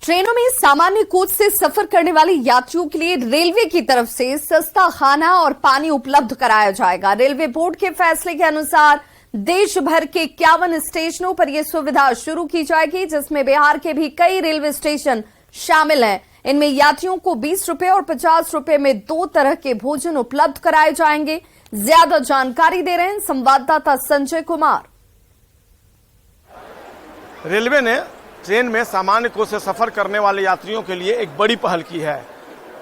ट्रेनों में सामान्य कोच से सफर करने वाले यात्रियों के लिए रेलवे की तरफ से सस्ता खाना और पानी उपलब्ध कराया जाएगा। रेलवे बोर्ड के फैसले के अनुसार देश भर के 51 स्टेशनों पर यह सुविधा शुरू की जाएगी, जिसमें बिहार के भी कई रेलवे स्टेशन शामिल हैं। इनमें यात्रियों को 20 रुपए और 50 रुपए में 2 तरह के भोजन उपलब्ध कराए जाएंगे। ज्यादा जानकारी दे रहे हैं संवाददाता संजय कुमार। रेलवे ने ट्रेन में सामान्य कोच से सफर करने वाले यात्रियों के लिए एक बड़ी पहल की है।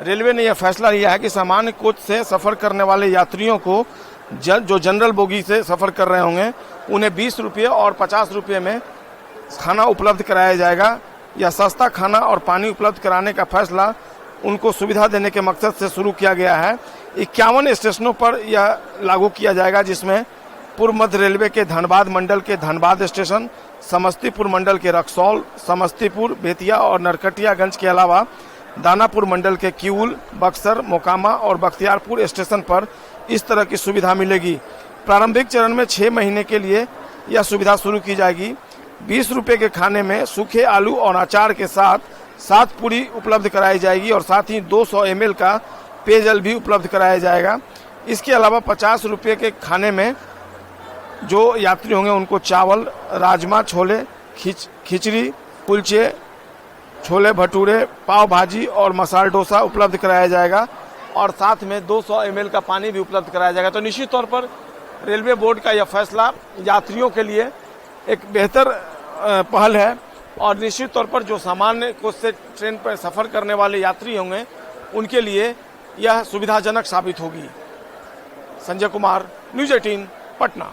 रेलवे ने यह फैसला लिया है कि सामान्य कोच से सफर करने वाले यात्रियों को जो जनरल बोगी से सफर कर रहे होंगे उन्हें 20 रुपये और 50 रुपये में खाना उपलब्ध कराया जाएगा। यह सस्ता खाना और पानी उपलब्ध कराने का फैसला उनको सुविधा देने के मकसद से शुरू किया गया है। 51 स्टेशनों पर यह लागू किया जाएगा, जिसमें पूर्व मध्य रेलवे के धनबाद मंडल के धनबाद स्टेशन, समस्तीपुर मंडल के रक्सौल, समस्तीपुर, बेतिया और नरकटियागंज के अलावा दानापुर मंडल के किऊल, बक्सर, मोकामा और बख्तियारपुर स्टेशन पर इस तरह की सुविधा मिलेगी। प्रारंभिक चरण में 6 महीने के लिए यह सुविधा शुरू की जाएगी। 20 रुपये के खाने में सूखे आलू और अचार के साथ 7 पूरी उपलब्ध कराई जाएगी और साथ ही 200 ml का पेयजल भी उपलब्ध कराया जाएगा। इसके अलावा 50 रुपये के खाने में जो यात्री होंगे उनको चावल, राजमा, छोले, खिचड़ी, कुलचे, छोले भटूरे, पाव भाजी और मसाला डोसा उपलब्ध कराया जाएगा और साथ में 200 ml का पानी भी उपलब्ध कराया जाएगा। तो निश्चित तौर पर रेलवे बोर्ड का यह फैसला यात्रियों के लिए एक बेहतर पहल है और निश्चित तौर पर जो सामान्य कोच से ट्रेन पर सफर करने वाले यात्री होंगे उनके लिए यह सुविधाजनक साबित होगी। संजय कुमार, न्यूज़ 18, पटना।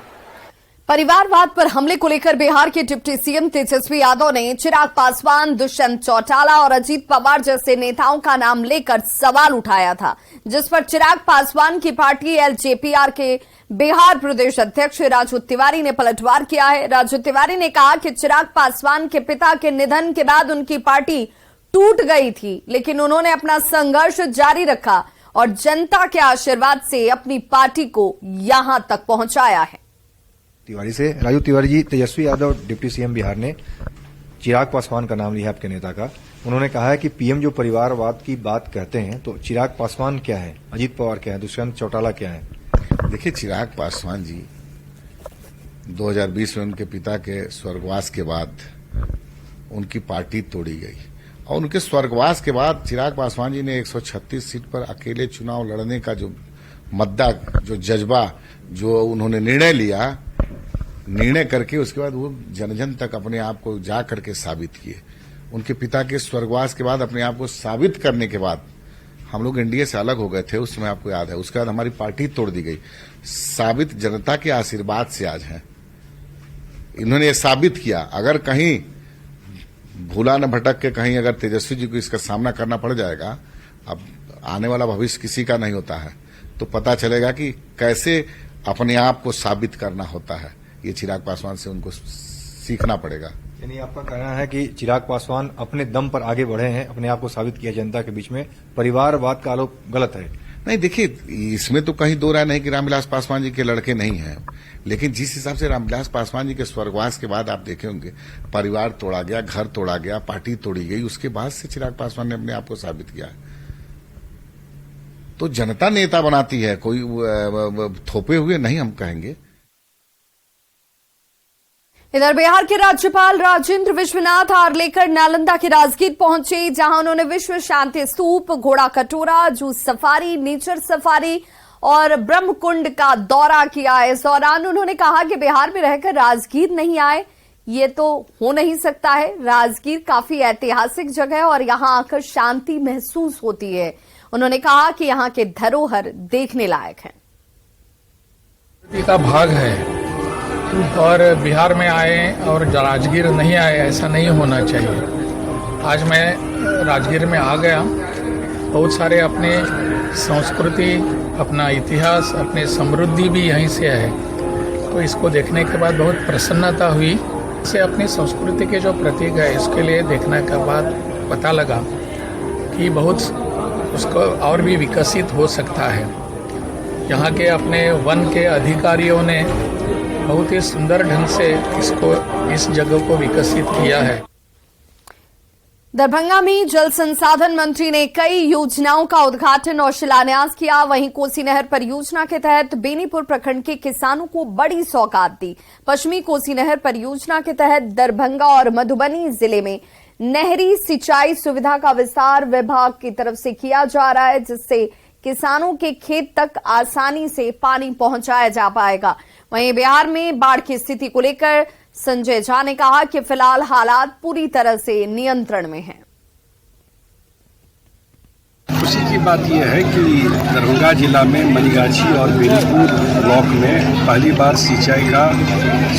परिवारवाद पर हमले को लेकर बिहार के डिप्टी सीएम तेजस्वी यादव ने चिराग पासवान, दुष्यंत चौटाला और अजीत पवार जैसे नेताओं का नाम लेकर सवाल उठाया था, जिस पर चिराग पासवान की पार्टी एलजेपीआर के बिहार प्रदेश अध्यक्ष राजू तिवारी ने पलटवार किया है। राजू तिवारी ने कहा कि चिराग पासवान के पिता के निधन के बाद उनकी पार्टी टूट गई थी, लेकिन उन्होंने अपना संघर्ष जारी रखा और जनता के आशीर्वाद से अपनी पार्टी को यहां तक पहुंचाया है। तिवारी से राजू तिवारी जी, तेजस्वी यादव डिप्टी सीएम बिहार ने चिराग पासवान का नाम लिया आपके नेता का। उन्होंने कहा है कि पीएम जो परिवारवाद की बात कहते हैं तो चिराग पासवान क्या है, अजीत पवार क्या है, दुष्यंत चौटाला क्या है? देखिए, चिराग पासवान जी 2020 में उनके पिता के स्वर्गवास के बाद उनकी पार्टी तोड़ी गई और उनके स्वर्गवास के बाद चिराग पासवान जी ने 136 सीट पर अकेले चुनाव लड़ने का जो मद्दा, जो जज्बा, जो उन्होंने निर्णय करके उसके बाद वो जन जन तक अपने आप को जा करके साबित किए। उनके पिता के स्वर्गवास के बाद अपने आप को साबित करने के बाद हम लोग एनडीए से अलग हो गए थे, उस समय आपको याद है। उसके बाद हमारी पार्टी तोड़ दी गई। साबित जनता के आशीर्वाद से आज है। इन्होंने ये साबित किया। अगर कहीं भूला न भटक के कहीं अगर तेजस्वी जी को इसका सामना करना पड़ जाएगा, अब आने वाला भविष्य किसी का नहीं होता है, तो पता चलेगा कि कैसे अपने आप को साबित करना होता है। ये चिराग पासवान से उनको सीखना पड़ेगा। यानी आपका कहना है कि चिराग पासवान अपने दम पर आगे बढ़े हैं, अपने आप को साबित किया जनता के बीच में, परिवारवाद का आरोप गलत है? नहीं, देखिए, इसमें तो कहीं दो राय नहीं कि रामविलास पासवान जी के लड़के नहीं हैं, लेकिन जिस हिसाब से रामविलास पासवान जी के स्वर्गवास के बाद आप देखे होंगे परिवार तोड़ा गया, घर तोड़ा गया, पार्टी तोड़ी गई, उसके बाद से चिराग पासवान ने अपने आप को साबित किया। तो जनता नेता बनाती है, कोई थोपे हुए नहीं हम कहेंगे। इधर बिहार के राज्यपाल राजेंद्र विश्वनाथ लेकर नालंदा के राजगीर पहुंचे, जहां उन्होंने विश्व शांति स्तूप, घोड़ा कटोरा, जूस सफारी, नेचर सफारी और ब्रह्मकुंड का दौरा किया। इस दौरान उन्होंने कहा कि बिहार में रहकर राजगीर नहीं आए, ये तो हो नहीं सकता है। राजगीर काफी ऐतिहासिक जगह है और यहां आकर शांति महसूस होती है। उन्होंने कहा कि यहाँ के धरोहर देखने लायक हैं। का भाग है और बिहार में आए और राजगीर नहीं आए, ऐसा नहीं होना चाहिए। आज मैं राजगीर में आ गया, बहुत सारे अपने संस्कृति, अपना इतिहास, अपने समृद्धि भी यहीं से है, तो इसको देखने के बाद बहुत प्रसन्नता हुई। इससे अपनी संस्कृति के जो प्रतीक है इसके लिए देखने के बाद पता लगा कि बहुत उसको और भी विकसित हो सकता है। यहाँ के अपने वन के अधिकारियों ने बहुत ही सुंदर ढंग से इस जगह को विकसित किया है। दरभंगा में जल संसाधन मंत्री ने कई योजनाओं का उद्घाटन और शिलान्यास किया। वहीं कोसी नहर परियोजना के तहत बेनीपुर प्रखंड के किसानों को बड़ी सौगात दी। पश्चिमी कोसी नहर परियोजना के तहत दरभंगा और मधुबनी जिले में नहरी सिंचाई सुविधा का विस्तार विभाग की तरफ से किया जा रहा है, जिससे किसानों के खेत तक आसानी से पानी पहुंचाया जा पाएगा। वहीं बिहार में बाढ़ की स्थिति को लेकर संजय झा ने कहा कि फिलहाल हालात पूरी तरह से नियंत्रण में हैं। खुशी की बात यह है कि दरभंगा जिला में मनीगाछी और बेनीपुर ब्लॉक में पहली बार सिंचाई का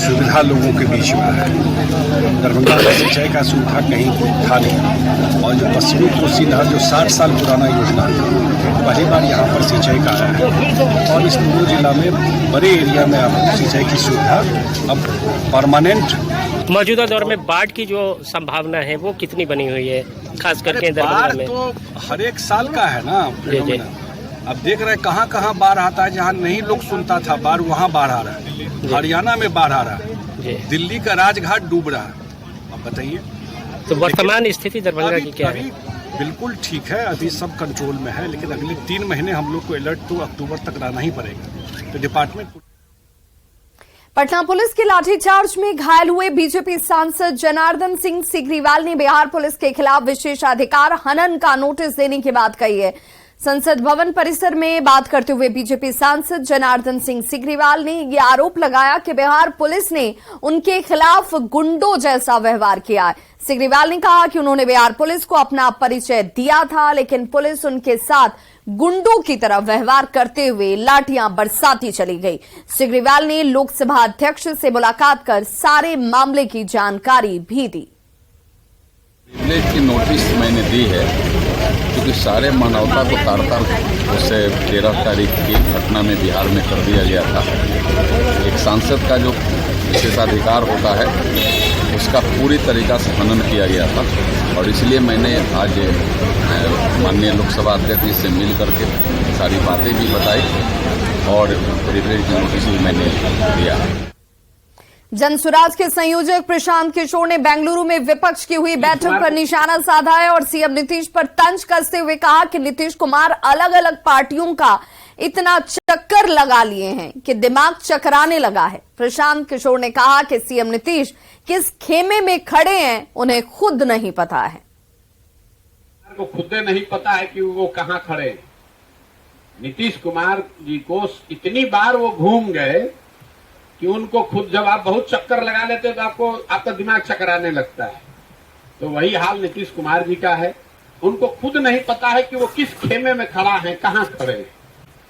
सुविधा लोगों के बीच में है। दरभंगा में सिंचाई का सुविधा कहीं था नहीं, और जो पश्चिमी कोसी नहर जो 60 साल पुराना योजना है, पहली बार यहाँ पर सिंचाई का आया है। और इस दोनों जिला में बड़े एरिया में अब सिंचाई की सुविधा अब परमानेंट। मौजूदा दौर में बाढ़ की जो संभावना है वो कितनी बनी हुई है, खास करके दरभंगा में? तो हर एक साल का है ना। अब देख रहे कहाँ कहाँ बाढ़ आता है, जहाँ नहीं लोग सुनता था बाढ़, वहाँ बाढ़ आ रहा है। हरियाणा में बाढ़ आ रहा है, दिल्ली का राजघाट डूब रहा है। अब बताइए, तो वर्तमान स्थिति दरभंगा की क्या है? बिल्कुल ठीक है, अभी सब कंट्रोल में है, लेकिन अगले 3 महीने हम लोग को अलर्ट तो अक्टूबर तक रहना ही पड़ेगा। तो डिपार्टमेंट पटना पुलिस के लाठीचार्ज में घायल हुए बीजेपी सांसद जनार्दन सिंह सिग्रीवाल ने बिहार पुलिस के खिलाफ विशेषाधिकार हनन का नोटिस देने की बात कही है। संसद भवन परिसर में बात करते हुए बीजेपी सांसद जनार्दन सिंह सिग्रीवाल ने यह आरोप लगाया कि बिहार पुलिस ने उनके खिलाफ गुंडों जैसा व्यवहार किया है। सिग्रीवाल ने कहा कि उन्होंने बिहार पुलिस को अपना परिचय दिया था, लेकिन पुलिस उनके साथ गुंडों की तरह व्यवहार करते हुए लाठियां बरसाती चली गई। सिग्रीवाल ने लोकसभा अध्यक्ष से मुलाकात कर सारे मामले की जानकारी भी दी। की नोटिस मैंने दी है, क्योंकि सारे मानवता को तार-तार उसे 13 तारीख की घटना में बिहार में कर दिया गया था। एक सांसद का जो विशेषाधिकार होता है उसका पूरी तरीका से हनन किया गया था, और इसलिए मैंने आज माननीय लोकसभा अध्यक्ष जी से मिल करके सारी बातें भी बताई और रिप्रेजेंट की नोटिस भी मैंने दिया। जनसुराज के संयोजक प्रशांत किशोर ने बेंगलुरु में विपक्ष की हुई बैठक पर निशाना साधा है और सीएम नीतीश पर तंज कसते हुए कहा कि नीतीश कुमार अलग अलग पार्टियों का इतना चक्कर लगा लिए हैं कि दिमाग चकराने लगा है। प्रशांत किशोर ने कहा कि सीएम नीतीश किस खेमे में खड़े हैं उन्हें खुद नहीं पता है। को खुद नहीं पता है कि वो कहां खड़े। नीतीश कुमार जी को इतनी बार वो घूम गए कि उनको खुद, जब आप बहुत चक्कर लगा लेते तो आपका दिमाग चकराने लगता है। तो वही हाल नीतीश कुमार जी का है, उनको खुद नहीं पता है कि वो किस खेमे में खड़ा है, कहां खड़े हैं।